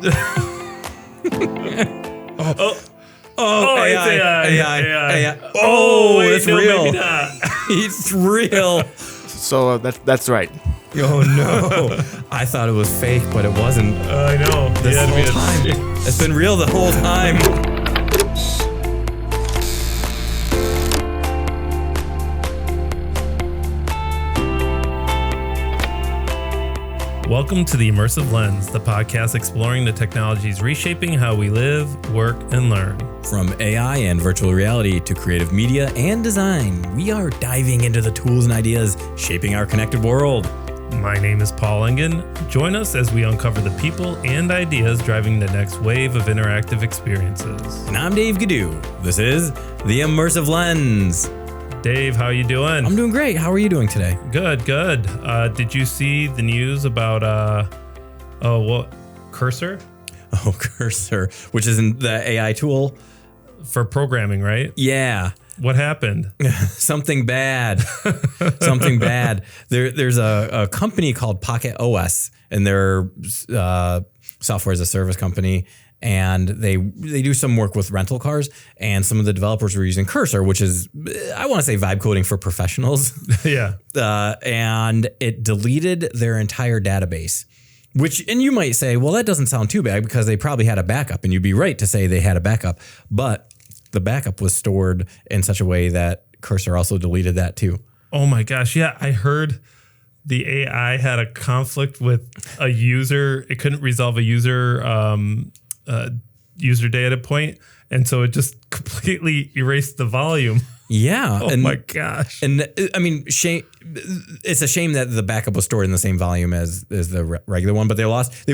AI, it's AI. Oh, wait, it's no, real. maybe not. It's real. So that's right. Oh no! I thought it was fake, but it wasn't. I know. This whole time, it's been real the whole time. Welcome to the Immersive Lens, the podcast exploring the technologies reshaping how we live, work, and learn. From AI and virtual reality to creative media and design, we are diving into the tools and ideas shaping our connected world. My name is Paul Engin. Join us as we uncover the people and ideas driving the next wave of interactive experiences. And I'm Dave Ghidiu. This is the Immersive Lens. Dave, how you doing? I'm doing great. How are you doing today? Good. Did you see the news about Cursor? Oh, Cursor, which is the AI tool For programming, right? Yeah. What happened? Something bad. Something bad. There's a company called Pocket OS, and they're software as a service company, and they do some work with rental cars, and some of the developers were using Cursor, which is, I want to say, vibe coding for professionals. Yeah. And it deleted their entire database. And you might say, well, that doesn't sound too bad because they probably had a backup, and you'd be right to say they had a backup, but the backup was stored in such a way that Cursor also deleted that too. Oh my gosh. Yeah. I heard the AI had a conflict with a user. It couldn't resolve a user data point. And so it just completely erased the volume. Yeah. Oh my gosh. And I mean, it's a shame that the backup was stored in the same volume as the regular one, but they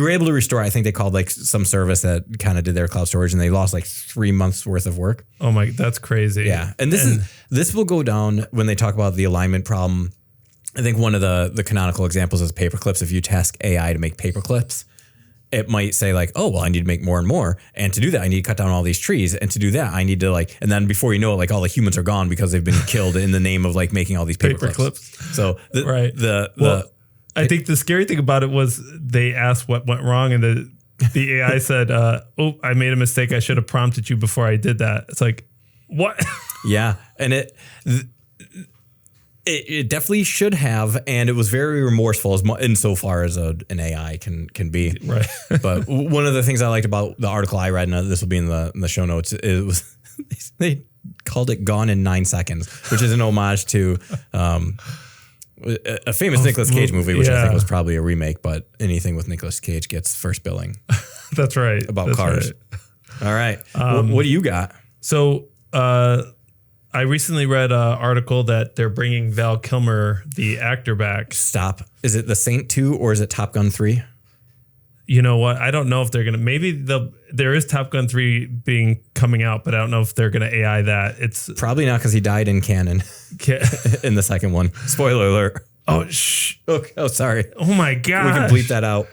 were able to restore. I think they called like some service that kind of did their cloud storage, and they lost like 3 months worth of work. Oh my, that's crazy. Yeah. And this will go down when they talk about the alignment problem. I think one of the canonical examples is paperclips. If you task AI to make paperclips, it might say like, oh, well, I need to make more and more. And to do that, I need to cut down all these trees. And to do that, I need to and then before you know it, like all the humans are gone because they've been killed in the name of like making all these paperclips. So I think the scary thing about it was they asked what went wrong, and the AI said, oh, I made a mistake. I should have prompted you before I did that. It's like, what? Yeah. And it definitely should have, and it was very remorseful insofar as an AI can be. Right. But one of the things I liked about the article I read, and this will be in the show notes, it was they called it "Gone in 9 Seconds," which is an homage to a famous Nicolas Cage movie, which I think was probably a remake. But anything with Nicolas Cage gets first billing. That's right. About cars. Right. All right. What do you got? So. I recently read an article that they're bringing Val Kilmer, the actor, back. Stop. Is it The Saint 2 or is it Top Gun 3? You know what? I don't know if they're going to, maybe there is Top Gun 3 coming out, but I don't know if they're going to AI that. It's probably not, because he died in canon in the second one. Spoiler alert. Oh, shh. Okay. Oh, sorry. Oh my God. We can bleep that out.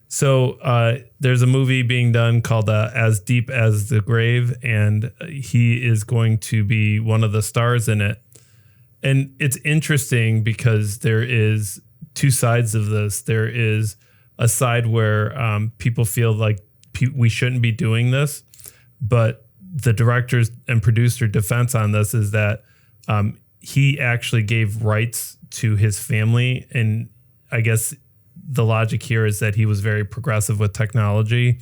So there's a movie being done called As Deep as the Grave, and he is going to be one of the stars in it. And it's interesting because there is two sides of this. There is a side where people feel like we shouldn't be doing this, but the director's and producer defense on this is that he actually gave rights to his family, and I guess the logic here is that he was very progressive with technology,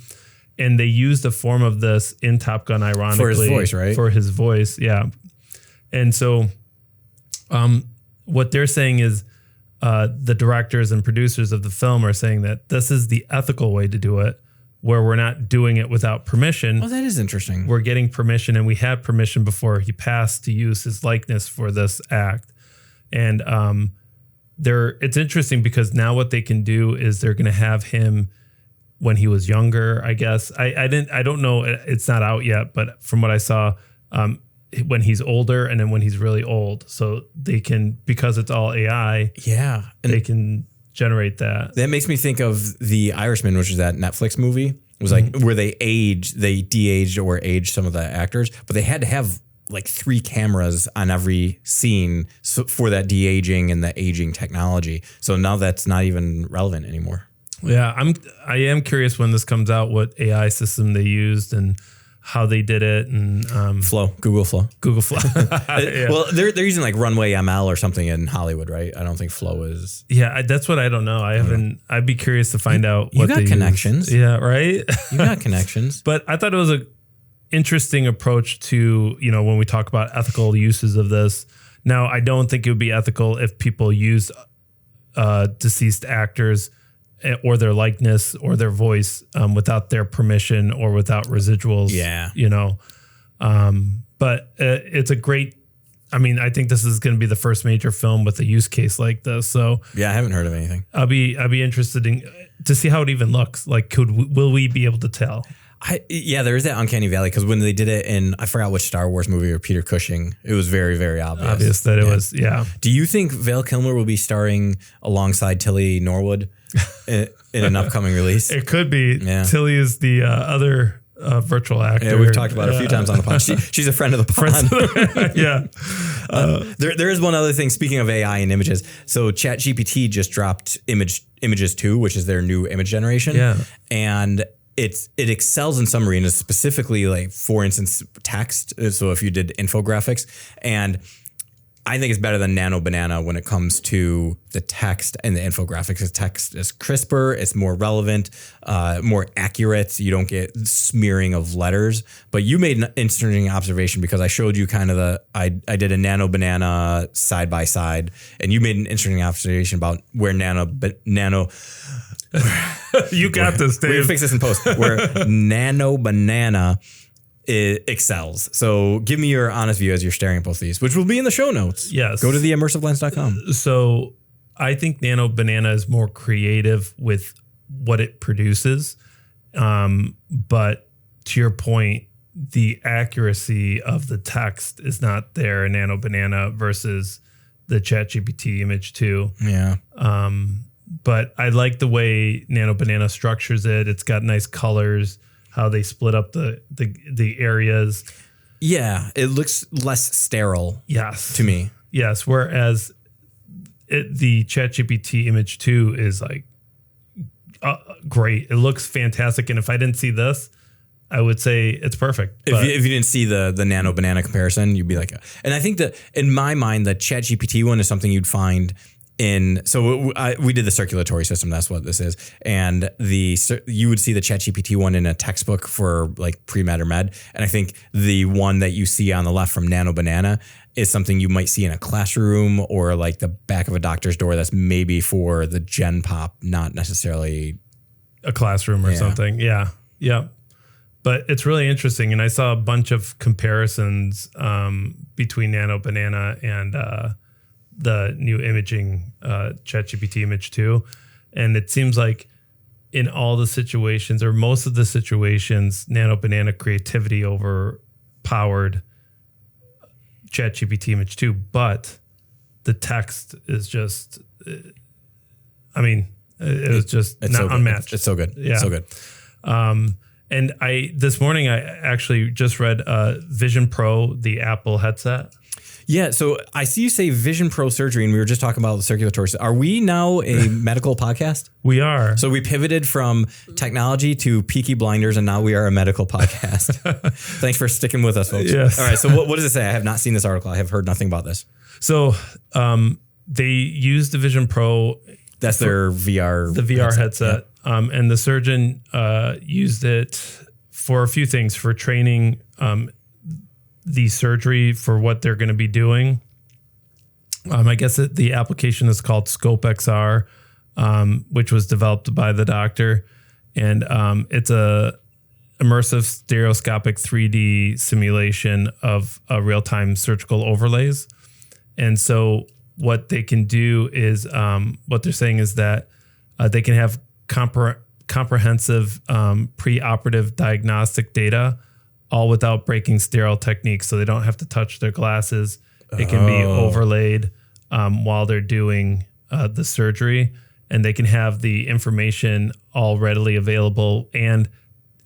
and they used a form of this in Top Gun, ironically. For his voice, right? For his voice, yeah. And so what they're saying is the directors and producers of the film are saying that this is the ethical way to do it, where we're not doing it without permission. Oh, that is interesting. We're getting permission, and we had permission before he passed to use his likeness for this act. And it's interesting because now what they can do is they're going to have him when he was younger, I guess. I don't know. It's not out yet, but from what I saw, when he's older and then when he's really old. So they can, because it's all AI. Yeah. And they can generate that. That makes me think of The Irishman, which is that Netflix movie. It was like where they de-aged or aged some of the actors, but they had to have like 3 cameras on every scene for that de-aging and the aging technology. So now that's not even relevant anymore. Yeah, I am curious when this comes out, what AI system they used and how they did it, and Google Flow. Yeah. Well, they're using like Runway ML or something in Hollywood, right? I don't think Flow is. Yeah, that's what I don't know. I'd be curious to find out what got they connections. use. Yeah, right. You got connections. But I thought it was a interesting approach to, when we talk about ethical uses of this. Now, I don't think it would be ethical if people used deceased actors or their likeness or their voice without their permission or without residuals. Yeah. But it's a great, I think this is going to be the first major film with a use case like this. So yeah, I haven't heard of anything. I'll be interested to see how it even looks. Like, will we be able to tell? There is that uncanny valley, because when they did it in, I forgot which Star Wars movie or Peter Cushing, it was very, very obvious that it was. Yeah. Do you think Val Kilmer will be starring alongside Tilly Norwood in an upcoming release? It could be. Yeah. Tilly is the other virtual actor. Yeah, we've talked about it a few times on the pod. She's a friend of the pod. Yeah. There is one other thing. Speaking of AI and images, so ChatGPT just dropped Images 2, which is their new image generation. Yeah. And it excels in some arenas, specifically like, for instance, text. So if you did infographics, and I think it's better than Nano Banana when it comes to the text and the infographics. The text is crisper, it's more relevant, more accurate. You don't get smearing of letters. But you made an interesting observation, because I showed you kind of I did a Nano Banana side by side, and you made an interesting observation about where Nano you got this, Dave. We're gonna fix this in post. Where Nano Banana excels. So give me your honest view as you're staring at both of these, which will be in the show notes. Yes. Go to theimmersivlens.com. So I think Nano Banana is more creative with what it produces. But to your point, the accuracy of the text is not there in Nano Banana versus the ChatGPT Image 2. Yeah. But I like the way Nano Banana structures it. It's got nice colors, how they split up the areas. Yeah, it looks less sterile. Yes. To me. Yes, whereas the ChatGPT Image 2 is like great. It looks fantastic, and if I didn't see this, I would say it's perfect. If you didn't see the Nano Banana comparison, you'd be like, and I think that in my mind, the ChatGPT one is something you'd find we did the circulatory system. That's what this is. And you would see the ChatGPT one in a textbook for like pre-med or med. And I think the one that you see on the left from Nano Banana is something you might see in a classroom or like the back of a doctor's door. That's maybe for the Gen Pop, not necessarily a classroom or something. Yeah. Yeah. But it's really interesting. And I saw a bunch of comparisons between Nano Banana and the new imaging ChatGPT Image 2. And it seems like in all the situations, or most of the situations, Nano Banana creativity overpowered ChatGPT Image 2. But the text is just, it was just not so unmatched. It's so good. Yeah. It's so good. And this morning I actually just read Vision Pro, the Apple headset. Yeah, so I see you say Vision Pro surgery, and we were just talking about the circulatory. Are we now a medical podcast? We are. So we pivoted from technology to Peaky Blinders, and now we are a medical podcast. Thanks for sticking with us, folks. Yes. All right, so what does it say? I have not seen this article. I have heard nothing about this. So they use the Vision Pro. That's their VR. The VR headset. Yeah. And the surgeon used it for a few things, for training the surgery for what they're going to be doing. I guess the application is called Scope XR, which was developed by the doctor. And it's a immersive stereoscopic 3D simulation of real-time surgical overlays. And so what they can do is, what they're saying is that they can have comprehensive preoperative diagnostic data, all without breaking sterile techniques. So they don't have to touch their glasses. It can be overlaid while they're doing the surgery, and they can have the information all readily available. And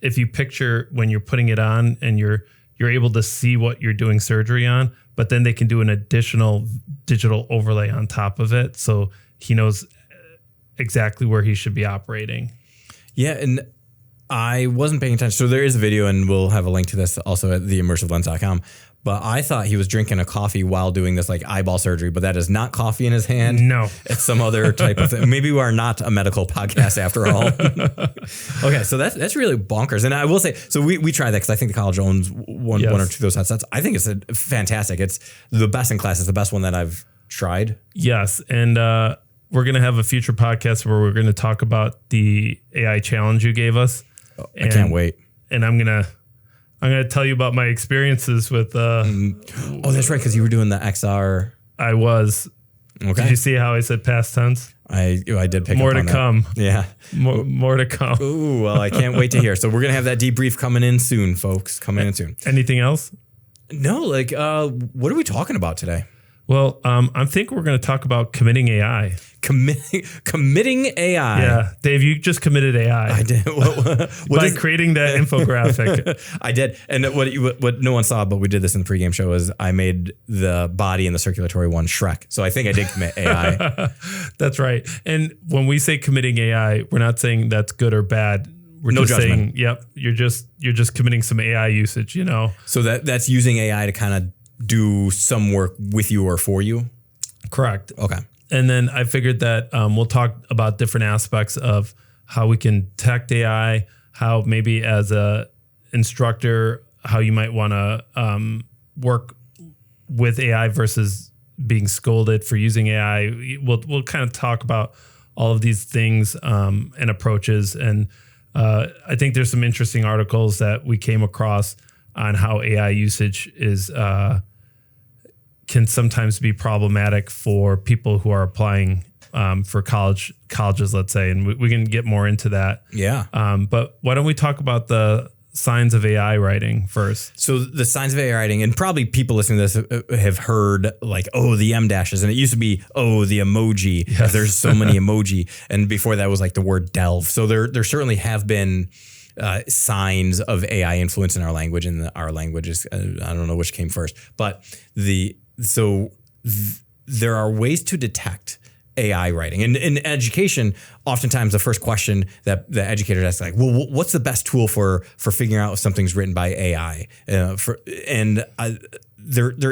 if you picture when you're putting it on and you're able to see what you're doing surgery on, but then they can do an additional digital overlay on top of it. So he knows exactly where he should be operating. Yeah, and I wasn't paying attention. So there is a video, and we'll have a link to this also at theimmersivelens.com. But I thought he was drinking a coffee while doing this like eyeball surgery, but that is not coffee in his hand. No. It's some other type of thing. Maybe we are not a medical podcast after all. Okay, so that's really bonkers. And I will say, so we tried that because I think the college owns one or two of those headsets. I think it's fantastic. It's the best in class. It's the best one that I've tried. Yes, and we're going to have a future podcast where we're going to talk about the AI challenge you gave us. I can't wait. And I'm gonna tell you about my experiences with. Oh, that's right, because you were doing the XR. I was. Okay. Did you see how I said past tense? I did pick more up on to that. come. Yeah. More to come. Ooh, well, I can't wait to hear. So we're gonna have that debrief coming in soon, folks. Coming in soon. Anything else? No, like, what are we talking about today? Well, I think we're going to talk about committing AI. Committing AI. Yeah, Dave, you just committed AI. I did. By creating that infographic. I did. And what no one saw, but we did this in the pregame show, is I made the body and the circulatory one Shrek. So I think I did commit AI. That's right. And when we say committing AI, we're not saying that's good or bad. We're no just judgment. saying, yep, you're just committing some AI usage, you know. So that's using AI to kind of do some work with you or for you? Correct. Okay. And then I figured that we'll talk about different aspects of how we can detect AI, how maybe as a instructor, how you might want to work with AI versus being scolded for using AI. We'll kind of talk about all of these things and approaches. And I think there's some interesting articles that we came across on how AI usage is can sometimes be problematic for people who are applying for colleges, let's say, and we can get more into that. Yeah. But why don't we talk about the signs of AI writing first? So the signs of AI writing, and probably people listening to this have heard like, oh, the M dashes, and it used to be, oh, the emoji. Yes. There's so many emoji, and before that was like the word delve. So there certainly have been signs of AI influence in our language, and our language is I don't know which came first, but there are ways to detect AI writing. And in education, oftentimes the first question that the educator asks, like, well, what's the best tool for figuring out if something's written by AI? There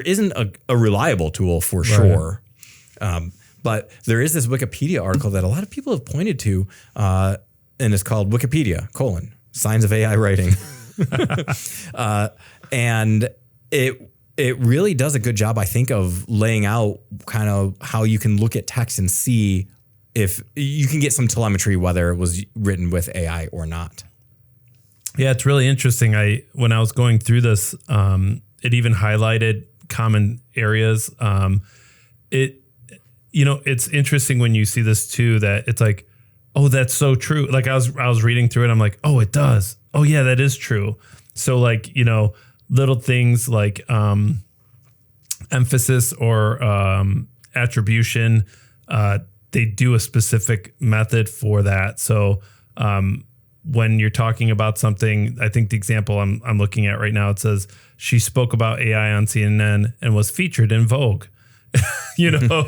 isn't a reliable tool for sure. But there is this Wikipedia article that a lot of people have pointed to, and it's called Wikipedia, Signs of AI Writing. And it really does a good job, I think, of laying out kind of how you can look at text and see if you can get some telemetry whether it was written with AI or not. Yeah, it's really interesting. When I was going through this, it even highlighted common areas. It's interesting when you see this too, that it's like, oh, that's so true. Like I was reading through it, I'm like, oh, it does. Oh yeah, that is true. So like, little things like emphasis or attribution, they do a specific method for that. So when you're talking about something, I think the example I'm looking at right now, it says she spoke about AI on CNN and was featured in Vogue. Yeah,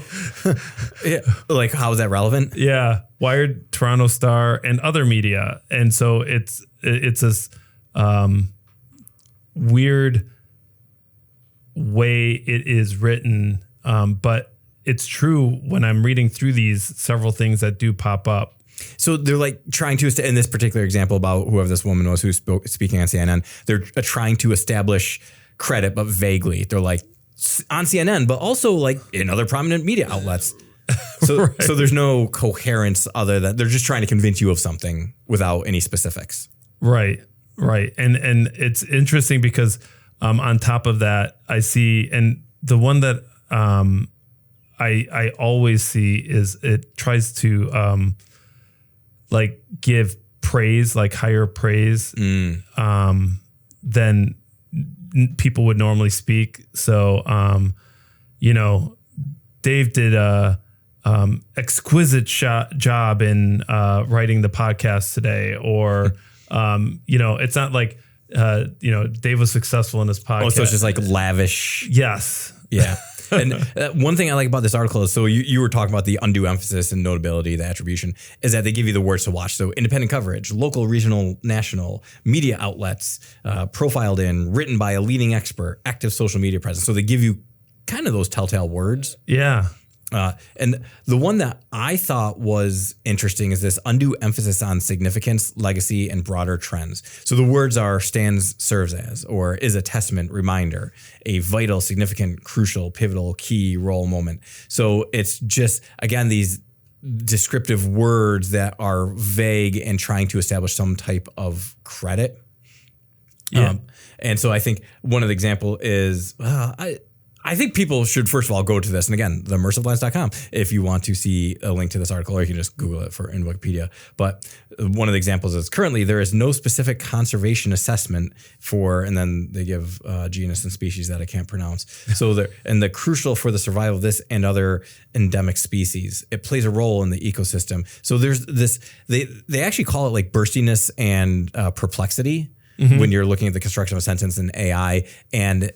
like how is that relevant? Yeah, Wired, Toronto Star, and other media. And so it's this weird way it is written, but it's true when I'm reading through these several things that do pop up. So they're like trying to, in this particular example about whoever this woman was who speaking on CNN, they're trying to establish credit, but vaguely. They're like on CNN, but also like in other prominent media outlets. So, right. So there's no coherence other than they're just trying to convince you of something without any specifics. Right. And it's interesting because on top of that, I see, and the one that I always see is it tries to like give praise, like higher praise than people would normally speak. So, Dave did a exquisite job in writing the podcast today, or it's not like Dave was successful in his podcast. Oh, so it's just like lavish. Yes. Yeah. And one thing I like about this article is, so you were talking about the undue emphasis and notability, the attribution, is that they give you the words to watch. So independent coverage, local, regional, national, media outlets, profiled in, written by a leading expert, active social media presence. So they give you kind of those telltale words. Yeah. And the one that I thought was interesting is this undue emphasis on significance, legacy, and broader trends. So the words are stands, serves as, or is a testament, reminder, a vital, significant, crucial, pivotal, key, role, moment. So it's just, again, these descriptive words that are vague and trying to establish some type of credit. Yeah. And so I think one of the example is, I think people should, first of all, go to this. And again, the immersivelens.com if you want to see a link to this article, or you can just Google it in Wikipedia. But one of the examples is currently there is no specific conservation assessment for, and then they give genus and species that I can't pronounce. So the crucial for the survival of this and other endemic species. It plays a role in the ecosystem. So there's this, they actually call it like burstiness and perplexity when you're looking at the construction of a sentence in AI. And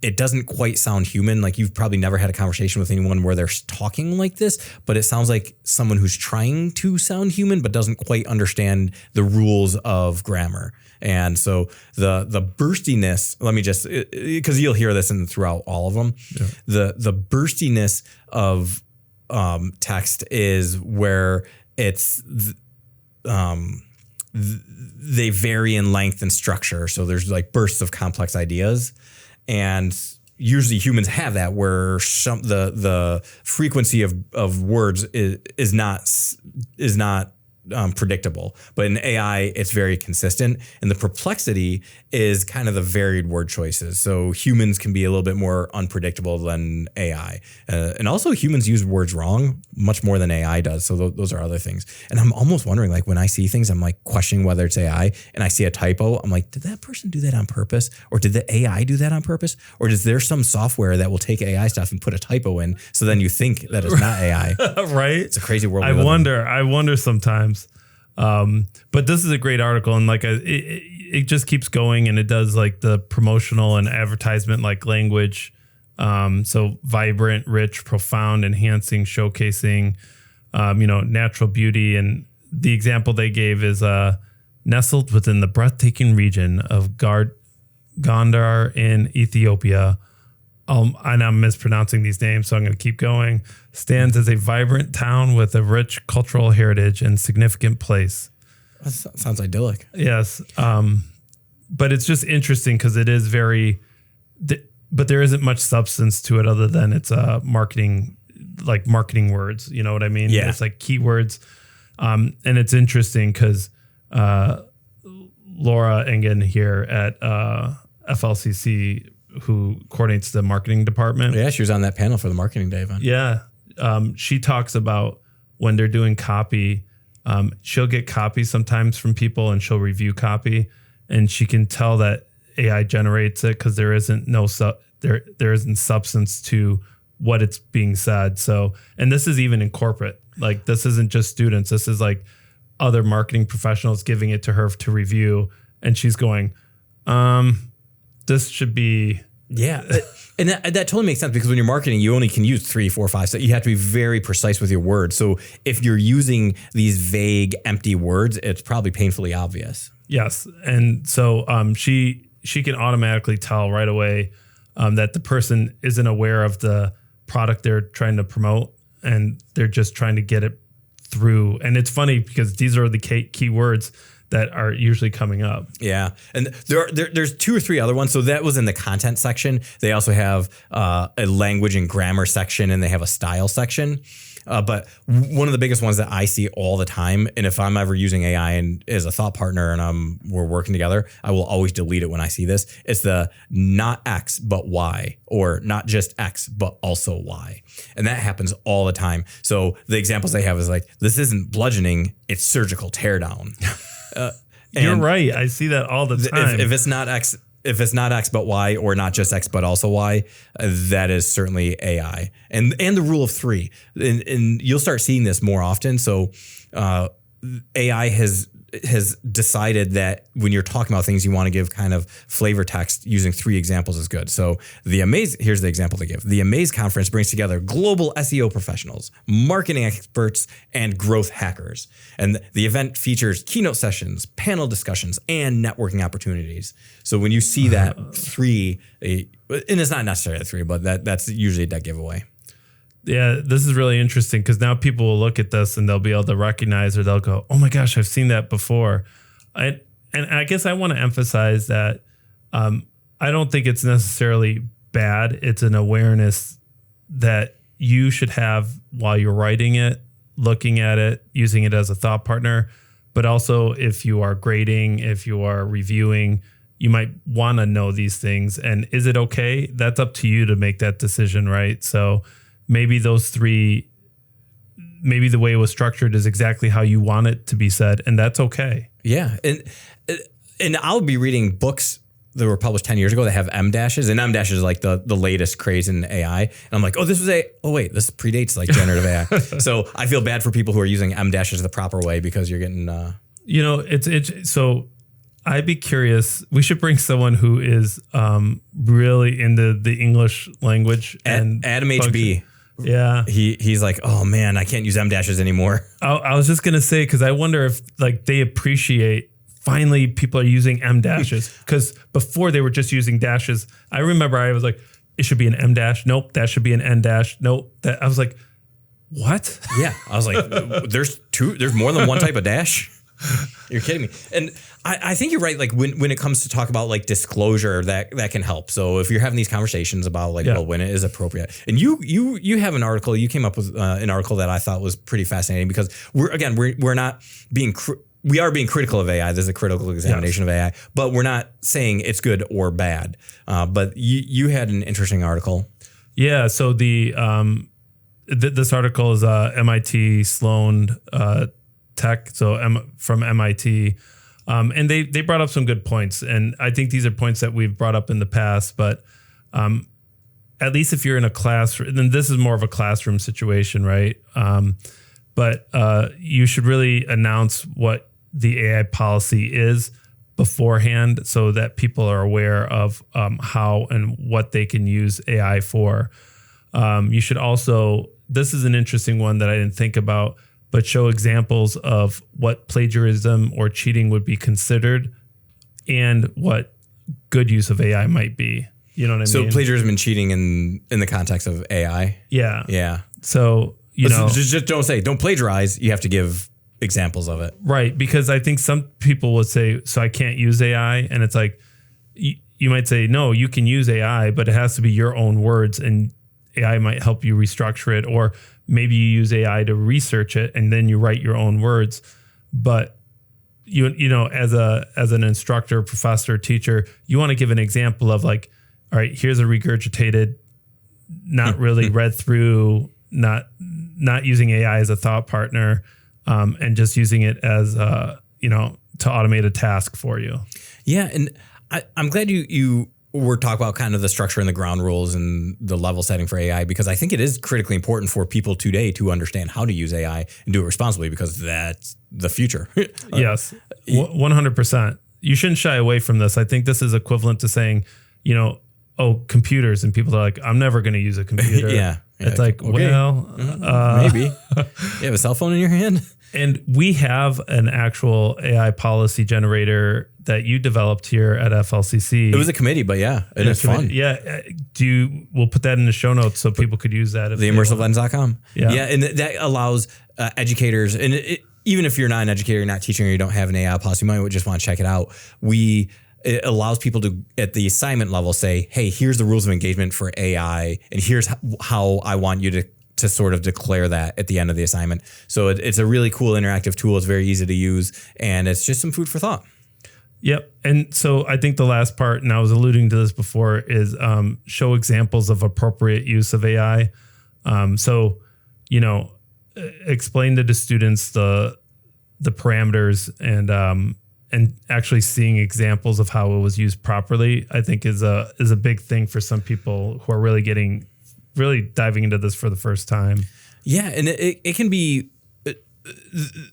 it doesn't quite sound human. Like you've probably never had a conversation with anyone where they're talking like this, but it sounds like someone who's trying to sound human, but doesn't quite understand the rules of grammar. And so the burstiness, let me just, because you'll hear this throughout all of them, the burstiness of text is where it's, they vary in length and structure. So there's like bursts of complex ideas. And usually humans have that, where the frequency of words is not predictable. But in AI, it's very consistent. And the perplexity is kind of the varied word choices. So humans can be a little bit more unpredictable than AI. And also humans use words wrong much more than AI does. So those are other things. And I'm almost wondering, like when I see things, I'm like questioning whether it's AI, and I see a typo. I'm like, did that person do that on purpose? Or did the AI do that on purpose? Or is there some software that will take AI stuff and put a typo in? So then you think that it's not AI. Right. It's a crazy world. I wonder sometimes. But this is a great article, and like it just keeps going, and it does like the promotional and advertisement like language. So vibrant, rich, profound, enhancing, showcasing, natural beauty. And the example they gave is nestled within the breathtaking region of Gondar in Ethiopia. And I'm mispronouncing these names, so I'm going to keep going. Stands as a vibrant town with a rich cultural heritage and significant place. That sounds idyllic. Yes. But it's just interesting because it is very, but there isn't much substance to it other than it's marketing words. You know what I mean? Yeah. It's like keywords. And it's interesting because Laura Engin here at FLCC, who coordinates the marketing department. Yeah, she was on that panel for the marketing day event. Yeah. She talks about when they're doing copy, she'll get copy sometimes from people and she'll review copy, and she can tell that AI generates it because there isn't there isn't substance to what it's being said. So, and this is even in corporate, like this isn't just students. This is like other marketing professionals giving it to her to review. And she's going, this should be. Yeah. And that totally makes sense, because when you're marketing, you only can use 3, 4, 5. So you have to be very precise with your words. So if you're using these vague, empty words, it's probably painfully obvious. Yes. And so she can automatically tell right away that the person isn't aware of the product they're trying to promote, and they're just trying to get it through. And it's funny because these are the key words that are usually coming up. Yeah. And there's 2 or 3 other ones. So that was in the content section. They also have a language and grammar section, and they have a style section. But one of the biggest ones that I see all the time, and if I'm ever using AI and as a thought partner and we're working together, I will always delete it when I see this. It's the not X, but Y, or not just X, but also Y. And that happens all the time. So the examples they have is like, this isn't bludgeoning, it's surgical teardown. You're right. I see that all the time. If it's not X but Y, or not just X but also Y, that is certainly AI. And the rule of 3, and you'll start seeing this more often. So AI has has decided that when you're talking about things, you want to give kind of flavor text using 3 examples is good. So here's the example they give. The Amaze conference brings together global SEO professionals, marketing experts, and growth hackers. And the event features keynote sessions, panel discussions, and networking opportunities. So when you see that 3, and it's not necessarily 3, but that's usually that giveaway. Yeah, this is really interesting because now people will look at this and they'll be able to recognize, or they'll go, oh my gosh, I've seen that before. And I guess I want to emphasize that I don't think it's necessarily bad. It's an awareness that you should have while you're writing it, looking at it, using it as a thought partner. But also if you are grading, if you are reviewing, you might want to know these things. And is it okay? That's up to you to make that decision, right? So maybe those 3, maybe the way it was structured is exactly how you want it to be said, and that's okay. Yeah, and I'll be reading books that were published 10 years ago that have M dashes, and M dashes is like the latest craze in AI. And I'm like, this predates like generative AI. So I feel bad for people who are using M dashes the proper way because you're getting. It's so. I'd be curious. We should bring someone who is really into the English language and Adam HB. Yeah, he's like, oh man, I can't use M dashes anymore. I was just gonna say, because I wonder if like they appreciate finally people are using M dashes, because before they were just using dashes. I remember I was like, it should be an M dash. Nope, that should be an N dash. Nope, that I was like, what? Yeah, I was like, there's more than one type of dash. You're kidding me. And I think you're right. Like when it comes to talk about like disclosure, that can help. So if you're having these conversations about like, well, when it is appropriate, and you have an article, you came up with an article that I thought was pretty fascinating, because we are being critical of AI. There's a critical examination of AI, but we're not saying it's good or bad. But you had an interesting article. Yeah. So this article is MIT Sloan Tech, so from MIT, and they brought up some good points, and I think these are points that we've brought up in the past. But at least if you're in a classroom, then this is more of a classroom situation, right? But you should really announce what the AI policy is beforehand, so that people are aware of how and what they can use AI for. You should also, this is an interesting one that I didn't think about, but show examples of what plagiarism or cheating would be considered and what good use of AI might be. You know what I mean? So plagiarism and cheating in the context of AI? Yeah. Yeah. So, just don't plagiarize. You have to give examples of it. Right. Because I think some people would say, so I can't use AI. And it's like, you might say, no, you can use AI, but it has to be your own words, and AI might help you restructure it, or maybe you use AI to research it and then you write your own words. But you know, as an instructor, professor, teacher, you want to give an example of like, all right, here's a regurgitated, not really read through, not using AI as a thought partner, and just using it as to automate a task for you. Yeah, and I'm glad you we're talking about kind of the structure and the ground rules and the level setting for AI, because I think it is critically important for people today to understand how to use AI and do it responsibly, because that's the future. Yes, 100%. You shouldn't shy away from this. I think this is equivalent to saying, computers, and people are like, I'm never going to use a computer. Yeah. It's like, okay. Maybe. You have a cell phone in your hand? And we have an actual AI policy generator that you developed here at FLCC. It was a committee, but yeah, it is fun. Yeah. We'll put that in the show notes so people could use that. The immersivlens.com. Yeah. Yeah. And that allows educators, and even if you're not an educator, you're not teaching, or you don't have an AI policy, you might just want to check it out. It allows people to, at the assignment level, say, hey, here's the rules of engagement for AI, and here's how I want you to sort of declare that at the end of the assignment. So it's a really cool interactive tool. It's very easy to use, and it's just some food for thought. Yep. And so I think the last part, and I was alluding to this before, is show examples of appropriate use of AI. Explain to the students the parameters, and actually seeing examples of how it was used properly, I think is a big thing for some people who are really diving into this for the first time. Yeah, and it can be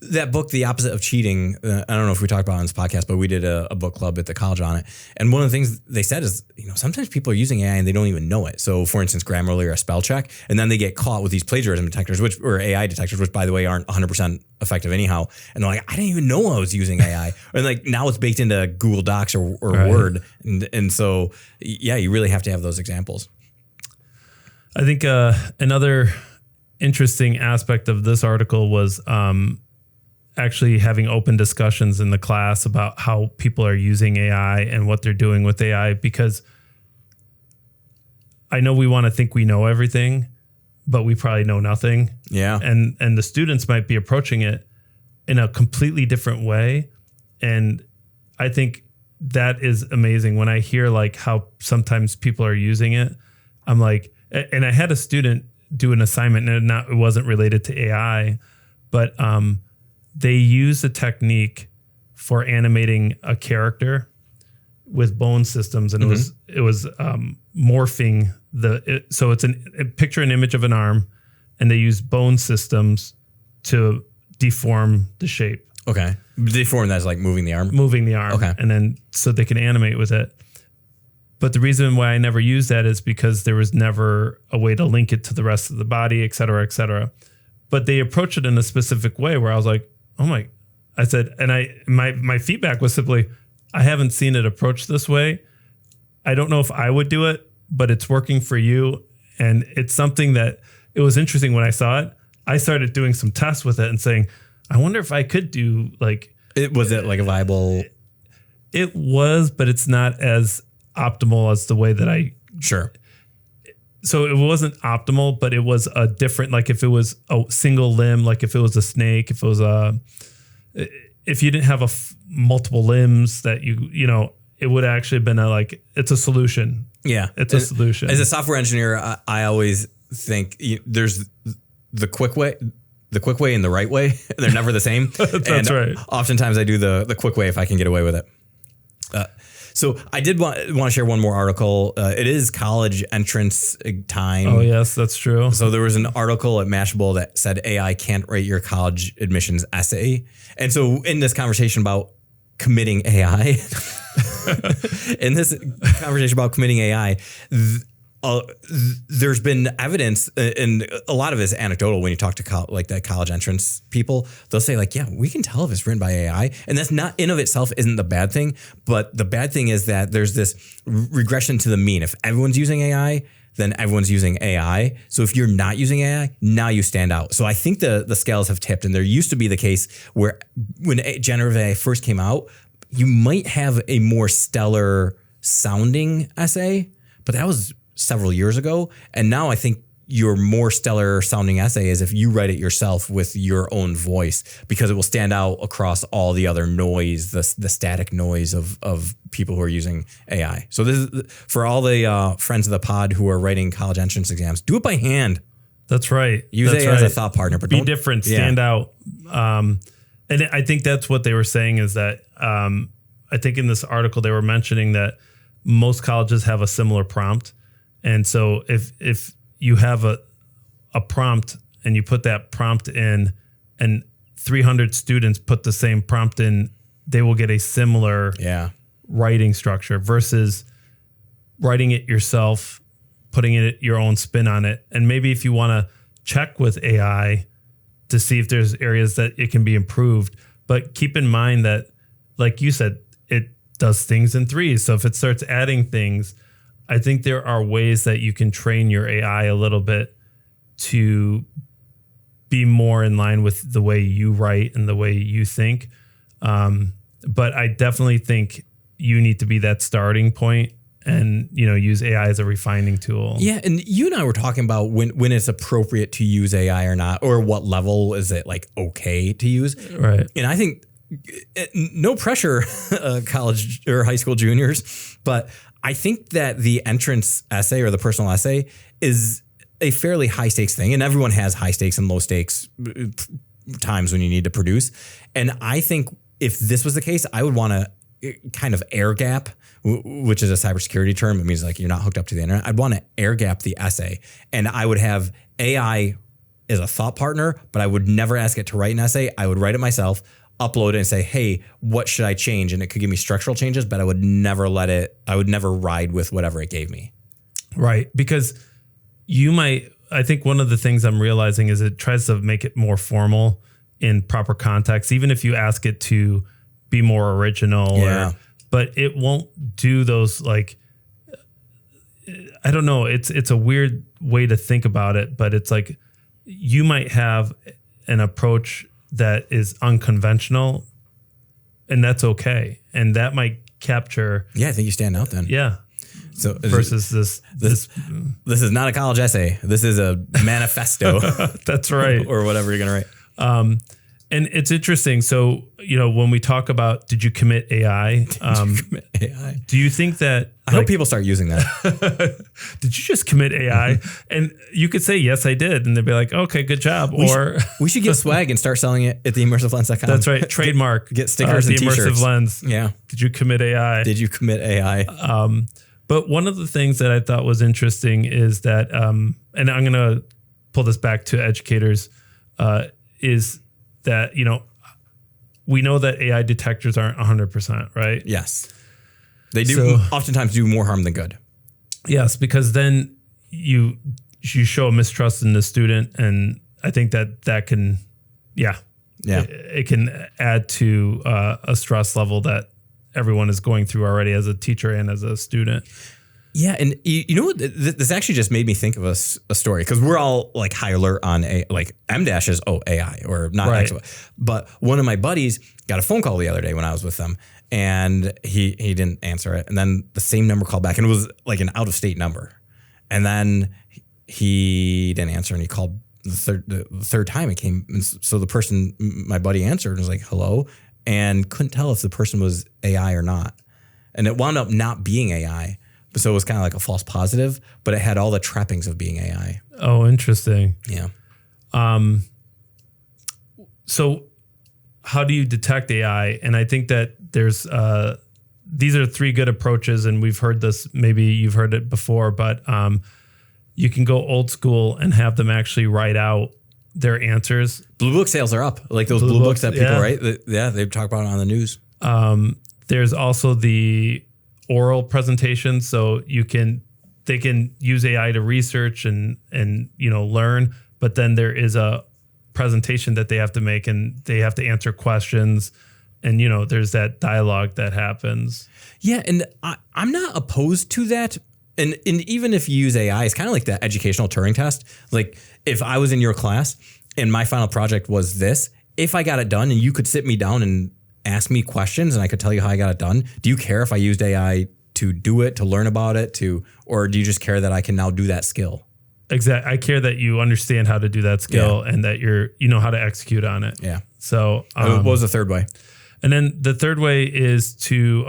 that book, The Opposite of Cheating, I don't know if we talked about it on this podcast, but we did a book club at the college on it. And one of the things they said is, sometimes people are using AI and they don't even know it. So for instance, Grammarly or a spell check, and then they get caught with these plagiarism detectors, or AI detectors, which by the way, aren't 100% effective anyhow. And they're like, I didn't even know I was using AI. And like now it's baked into Google Docs or right. Word. And so, yeah, you really have to have those examples. I think another interesting aspect of this article was actually having open discussions in the class about how people are using AI and what they're doing with AI, because I know we want to think we know everything, but we probably know nothing. Yeah. And the students might be approaching it in a completely different way. And I think that is amazing. When I hear like how sometimes people are using it, I'm like, and I had a student do an assignment, and it wasn't related to AI, but they used a technique for animating a character with bone systems, and it was morphing so it's picture an image of an arm, and they use bone systems to deform the shape. Okay, deform that's like moving the arm. Okay, and then so they can animate with it. But the reason why I never used that is because there was never a way to link it to the rest of the body, et cetera, et cetera. But they approached it in a specific way where I was like, I said, and my feedback was simply, I haven't seen it approached this way. I don't know if I would do it, but it's working for you. And it's something that it was interesting when I saw it. I started doing some tests with it and saying, I wonder if I could do like. Was it like a viable? It was, but it's not as optimal as the way that Sure. So it wasn't optimal, but it was a different, like if it was a single limb, like if it was a snake, if you didn't have multiple limbs that it would actually have been it's a solution. Yeah. It's a solution. As a software engineer, I always think there's the quick way and the right way. They're never the same. That's right. Oftentimes I do the quick way if I can get away with it. So I did want to share one more article. It is college entrance time. Oh, yes, that's true. So there was an article at Mashable that said AI can't write your college admissions essay. And so in this conversation about committing AI, there's been evidence, and a lot of it is anecdotal when you talk to the college entrance people. They'll say like, yeah, we can tell if it's written by AI. And that's not in of itself isn't the bad thing. But the bad thing is that there's this regression to the mean. If everyone's using AI, then everyone's using AI. So if you're not using AI, now you stand out. So I think the scales have tipped. And there used to be the case where when generative AI first came out, you might have a more stellar sounding essay, but that was several years ago. And now I think your more stellar sounding essay is if you write it yourself with your own voice, because it will stand out across all the other noise, the static noise of people who are using AI. So this is for all the friends of the pod who are writing college entrance exams, do it by hand. That's right. Use AI as a thought partner, but be different, stand out. And I think that's what they were saying is that I think in this article they were mentioning that most colleges have a similar prompt. And so if you have a prompt and you put that prompt in and 300 students put the same prompt in, they will get a similar writing structure versus writing it yourself, putting it your own spin on it. And maybe if you want to check with AI to see if there's areas that it can be improved, but keep in mind that, like you said, it does things in threes. So if it starts adding things, I think there are ways that you can train your AI a little bit to be more in line with the way you write and the way you think. But I definitely think you need to be that starting point and, use AI as a refining tool. Yeah. And you and I were talking about when it's appropriate to use AI or not, or what level is it like okay to use. Right. And I think no pressure, college or high school juniors, but I think that the entrance essay or the personal essay is a fairly high stakes thing. And everyone has high stakes and low stakes times when you need to produce. And I think if this was the case, I would want to kind of air gap, which is a cybersecurity term. It means like you're not hooked up to the internet. I'd want to air gap the essay, and I would have AI as a thought partner, but I would never ask it to write an essay. I would write it myself, upload it and say, hey, what should I change? And it could give me structural changes, but I would never ride with whatever it gave me. Right. Because I think one of the things I'm realizing is it tries to make it more formal in proper context, even if you ask it to be more original, but it won't do those, like, I don't know. It's a weird way to think about it, but it's like you might have an approach that is unconventional, and that's okay. And that might capture. Yeah, I think you stand out then. Yeah. So versus this is not a college essay. This is a manifesto. That's right. Or whatever you're going to write. And it's interesting. So, when we talk about, did you commit AI? Do you think that? I hope people start using that. Did you just commit AI? And you could say, yes, I did. And they'd be like, okay, good job. We should get swag and start selling it at the immersivlens.com. That's right. Trademark. Get stickers and the t-shirts. Immersive Lens. Yeah. Did you commit AI? Did you commit AI? But one of the things that I thought was interesting is that, and I'm going to pull this back to educators, is that, we know that AI detectors aren't 100%, right? Yes. They do oftentimes do more harm than good. Yes, because then you show a mistrust in the student, and I think that can, it can add to a stress level that everyone is going through already as a teacher and as a student. Yeah, and you know what? This actually just made me think of a story, because we're all like high alert on M- is AI or not. Right. But one of my buddies got a phone call the other day when I was with them, and he didn't answer it, and then the same number called back, and it was like an out of state number, and then he didn't answer, and he called the third time. It came, and so the person, my buddy, answered and was like, "Hello," and couldn't tell if the person was AI or not, and it wound up not being AI. So it was kind of like a false positive, but it had all the trappings of being AI. Oh, interesting. Yeah. So how do you detect AI? And I think that there's these are three good approaches, and we've heard this, maybe you've heard it before, but you can go old school and have them actually write out their answers. Blue book sales are up. Like those blue books that people write. Yeah, they talk about it on the news. There's also the oral presentation, so they can use AI to research and learn, but then there is a presentation that they have to make, and they have to answer questions, and there's that dialogue that happens. Yeah, and I'm not opposed to that. And even if you use AI, it's kind of like the educational Turing test. Like if I was in your class and my final project was this, if I got it done and you could sit me down and ask me questions and I could tell you how I got it done, do you care if I used AI to do it, to learn about it, or do you just care that I can now do that skill? Exactly. I care that you understand how to do that skill and that you know how to execute on it. Yeah. So what was the third way? And then the third way is to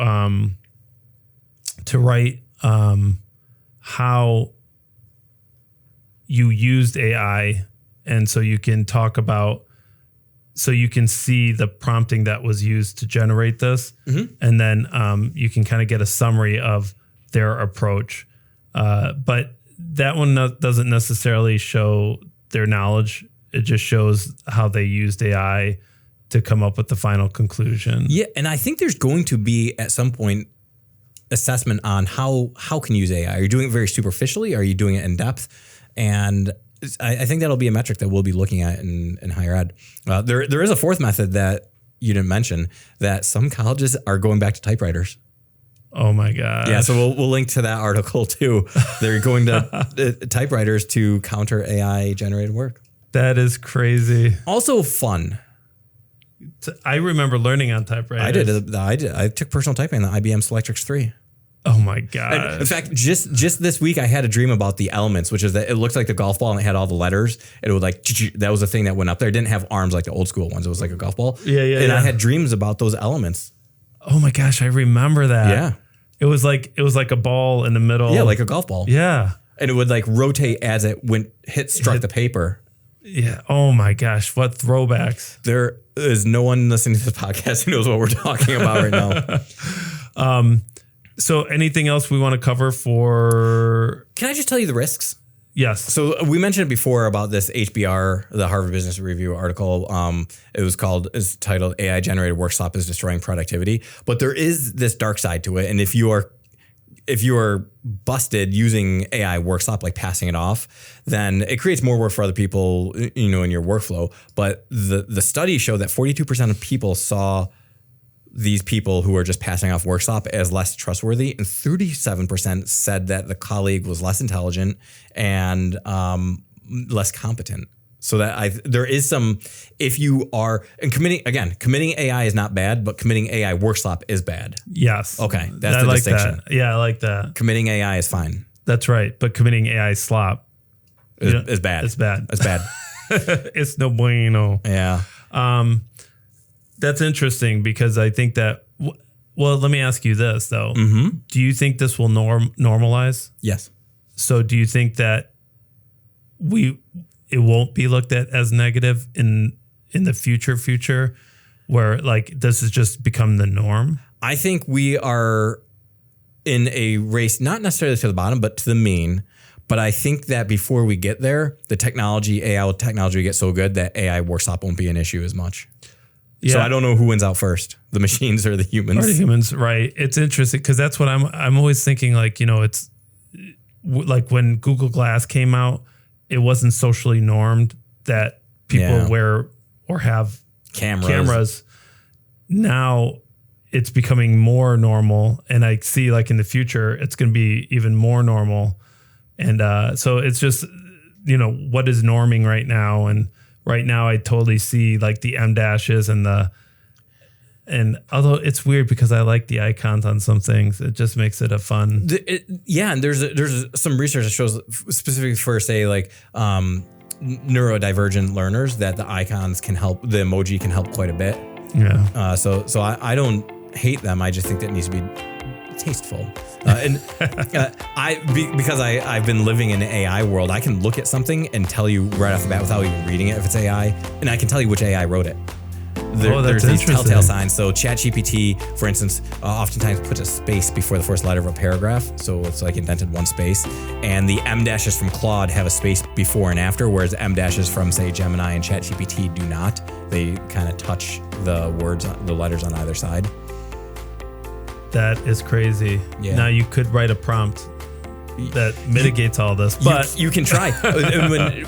write how you used AI, and so you can talk about. So you can see the prompting that was used to generate this, and then you can kind of get a summary of their approach. But that one doesn't necessarily show their knowledge. It just shows how they used AI to come up with the final conclusion. Yeah, and I think there's going to be at some point assessment on how can you use AI. Are you doing it very superficially? Are you doing it in depth? And I think that'll be a metric that we'll be looking at in higher ed. There is a fourth method that you didn't mention, that some colleges are going back to typewriters. Oh my God. Yeah, so we'll link to that article too. They're going to typewriters to counter AI generated work. That is crazy. Also fun. I remember learning on typewriters. I did. I took personal typing on the IBM Selectrix 3. Oh my God. And in fact, just this week, I had a dream about the elements, which is that it looked like the golf ball and it had all the letters. It would that was the thing that went up there. It didn't have arms like the old school ones. It was like a golf ball. And I had dreams about those elements. Oh my gosh. I remember that. Yeah. It was like a ball in the middle. Yeah. Like a golf ball. Yeah. And it would like rotate as it struck the paper. Yeah. Oh my gosh. What throwbacks. There is no one listening to this podcast who knows what we're talking about right now. So anything else we want to cover for? Can I just tell you the risks? Yes. So we mentioned before about this HBR, the Harvard Business Review article. It's titled "AI Generated Work Slop is Destroying Productivity." But there is this dark side to it, and if you are busted using AI work slop, like passing it off, then it creates more work for other people, in your workflow. But the studies show that 42% of people saw these people who are just passing off work slop as less trustworthy, and 37% said that the colleague was less intelligent and less competent. So that there is some, if you are, and committing AI is not bad, but committing AI work slop is bad. Yes. Okay. That's the distinction. That. Yeah, I like that. Committing AI is fine. That's right. But committing AI slop is bad. It's bad. It's bad. It's no bueno. Yeah. That's interesting because I think that, well, let me ask you this though. Mm-hmm. Do you think this will normalize? Yes. So do you think that it won't be looked at as negative in the future where like this has just become the norm? I think we are in a race, not necessarily to the bottom, but to the mean. But I think that before we get there, the AI technology will get so good that AI work slop won't be an issue as much. Yeah. So I don't know who wins out first, the machines or the humans. Or the humans, right. It's interesting because that's what I'm always thinking, like, it's like when Google Glass came out, it wasn't socially normed that people wear or have cameras. Now it's becoming more normal. And I see like in the future, it's going to be even more normal. And so it's just, what is norming right now? And right now I totally see like the M dashes and although it's weird because I like the icons on some things, it just makes it a fun. And there's some research that shows specifically for say like neurodivergent learners that the icons can help, the emoji can help quite a bit. Yeah. So I don't hate them. I just think that it needs to be tasteful. Because I've been living in an AI world, I can look at something and tell you right off the bat without even reading it if it's AI, and I can tell you which AI wrote it. There's these telltale signs. So ChatGPT, for instance, oftentimes puts a space before the first letter of a paragraph. So it's like indented one space. And the M dashes from Claude have a space before and after, whereas M dashes from, say, Gemini and ChatGPT do not. They kind of touch the words, the letters on either side. That is crazy. Yeah. Now you could write a prompt that mitigates all this, but you can try. When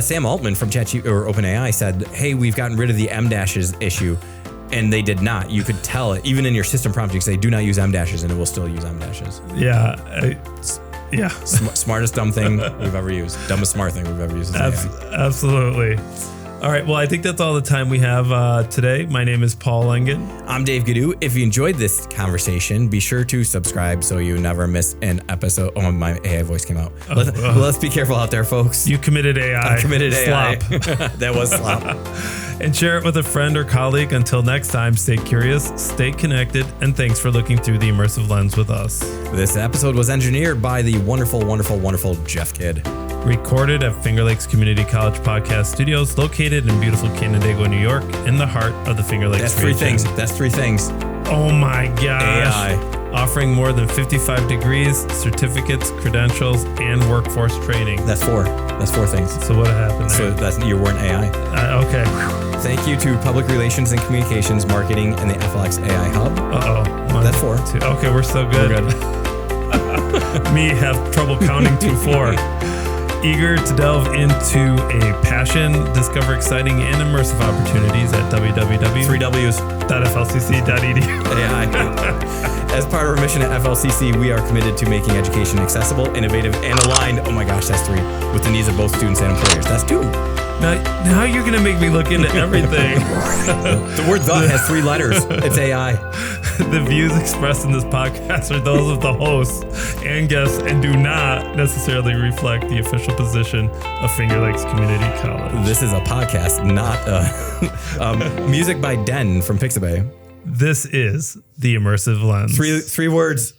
Sam Altman from ChatGPT or OpenAI said, "Hey, we've gotten rid of the M dashes issue," and they did not. You could tell it even in your system prompt. You can say, "Do not use M dashes," and it will still use M dashes. Yeah, Smartest dumb thing we've ever used. Dumbest smart thing we've ever used. Absolutely. All right. Well, I think that's all the time we have today. My name is Paul Engin. I'm Dave Ghidiu. If you enjoyed this conversation, be sure to subscribe so you never miss an episode. Oh, my AI voice came out. Let's be careful out there, folks. You committed AI. I committed AI. Slop. That was slop. And share it with a friend or colleague. Until next time, stay curious, stay connected, and thanks for looking through the Immersive Lens with us. This episode was engineered by the wonderful, wonderful, wonderful Jeff Kidd. Recorded at Finger Lakes Community College Podcast Studios, located in beautiful Canandaigua, New York, in the heart of the Finger Lakes region. That's three things. Oh my gosh. AI. Offering more than 55 degrees, certificates, credentials, and workforce training. That's four things. So what happened there? So you weren't AI. Okay. Thank you to Public Relations and Communications Marketing and the FLX AI Hub. That's 4. Okay, we're so good. We're good. Me have trouble counting to 4. Eager to delve into a passion, discover exciting and immersive opportunities at www.flcc.edu. As part of our mission at FLCC, we are committed to making education accessible, innovative, and aligned. Oh my gosh, that's 3. With the needs of both students and employers. That's 2. Now you're going to make me look into everything. The word "the" has 3 letters. It's AI. The views expressed in this podcast are those of the hosts and guests and do not necessarily reflect the official position of Finger Lakes Community College. This is a podcast, not music by Den from Pixabay. This is the Immersive Lens. 3 words.